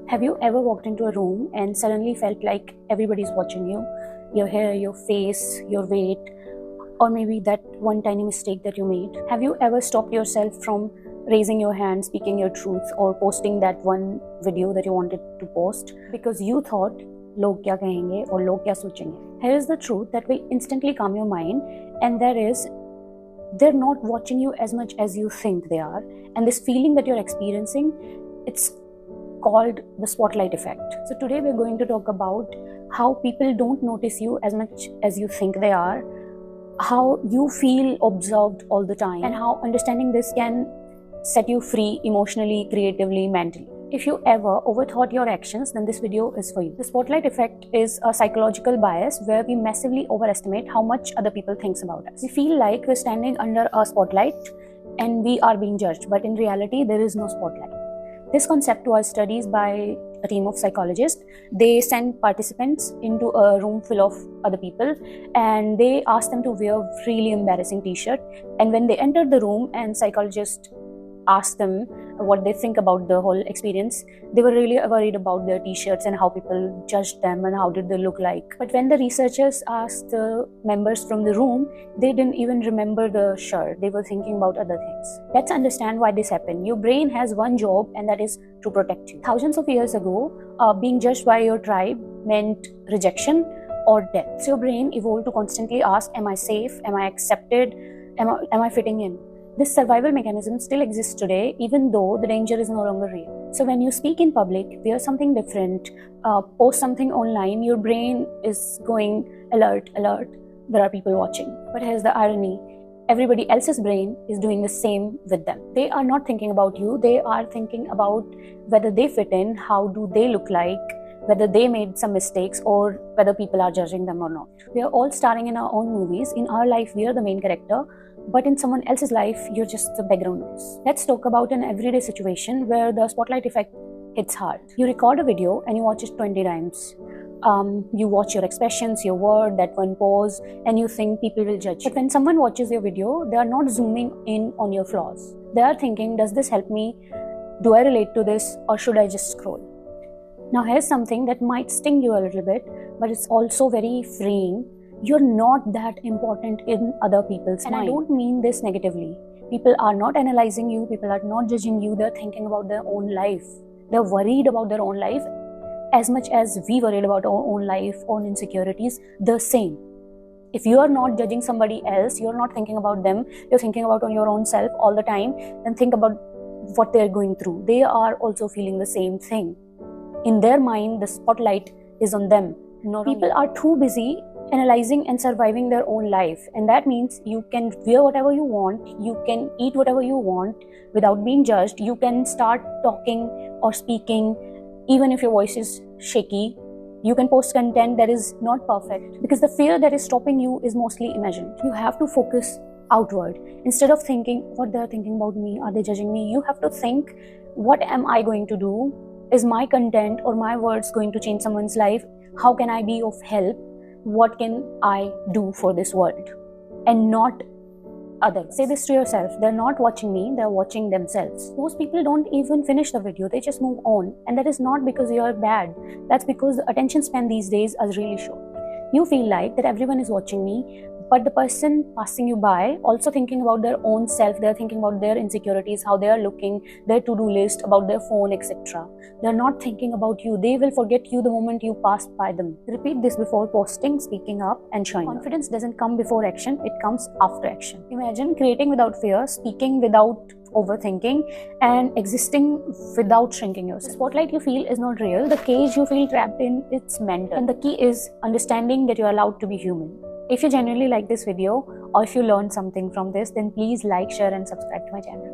Have you ever walked into a room and suddenly felt like everybody's watching you? Your hair, your face, your weight, or maybe that one tiny mistake that you made? Have you ever stopped yourself from raising your hand, speaking your truth, or posting that one video that you wanted to post because you thought, log kya kahenge or log kya sochenge? Here is the truth that will instantly calm your mind, and that is, they're not watching you as much as you think they are. And this feeling that you're experiencing, it's called the spotlight effect. So today we're going to talk about how people don't notice you as much as you think they are, how you feel observed all the time, and how understanding this can set you free emotionally, creatively, mentally. If you ever overthought your actions, then this video is for you. The spotlight effect is a psychological bias where we massively overestimate how much other people thinks about us. We feel like we're standing under a spotlight and we are being judged, but in reality, there is no spotlight. This concept was studied by a team of psychologists. They sent participants into a room full of other people and they asked them to wear really embarrassing t-shirt. And when they entered the room and psychologists asked them what they think about the whole experience, they were really worried about their t-shirts and how people judged them and how did they look like. But when the researchers asked the members from the room, they didn't even remember the shirt. They were thinking about other things. Let's understand why this happened. Your brain has one job, and that is to protect you. Thousands of years ago, being judged by your tribe meant rejection or death. So your brain evolved to constantly ask, am I safe? Am I accepted? Am I fitting in? This survival mechanism still exists today, even though the danger is no longer real. So when you speak in public, wear something different, post something online, your brain is going alert, alert, there are people watching. But here's the irony. Everybody else's brain is doing the same with them. They are not thinking about you, they are thinking about whether they fit in, how do they look like, whether they made some mistakes, or whether people are judging them or not. We are all starring in our own movies. In our life, we are the main character, but in someone else's life, you're just the background noise. Let's talk about an everyday situation where the spotlight effect hits hard. You record a video and you watch it 20 times. You watch your expressions, your word, that one pause, and you think people will judge you. But when someone watches your video, they are not zooming in on your flaws. They are thinking, does this help me? Do I relate to this, or should I just scroll? Now here's something that might sting you a little bit, but it's also very freeing. You're not that important in other people's mind. And I don't mean this negatively. People are not analyzing you, people are not judging you, they're thinking about their own life. They're worried about their own life as much as we worried about our own life, own insecurities, the same. If you are not judging somebody else, you're not thinking about them, you're thinking about your own self all the time, then think about what they're going through. They are also feeling the same thing. In their mind, the spotlight is on them. People are too busy analyzing and surviving their own life, and that means you can wear whatever you want, you can eat whatever you want without being judged, you can start talking or speaking even if your voice is shaky, you can post content that is not perfect, because the fear that is stopping you is mostly imagined. You have to focus outward. Instead of thinking what they're thinking about me, are they judging me, you have to think, what am I going to do? Is my content or my words going to change someone's life? How can I be of help? What can I do for this world? And not others. Say this to yourself, they're not watching me, they're watching themselves. Most people don't even finish the video, they just move on. And that is not because you're bad, that's because the attention span these days is really short. You feel like that everyone is watching me, but the person passing you by also thinking about their own self, they're thinking about their insecurities, how they are looking, their to-do list, about their phone, etc. They're not thinking about you. They will forget you the moment you pass by them. Repeat this before posting, speaking up, and showing Confidence doesn't come before action, it comes after action. Imagine creating without fear, speaking without overthinking, and existing without shrinking yourself. The spotlight you feel is not real. The cage you feel trapped in, it's mental. And the key is understanding that you're allowed to be human. If you genuinely like this video, or if you learned something from this, then please like, share, and subscribe to my channel.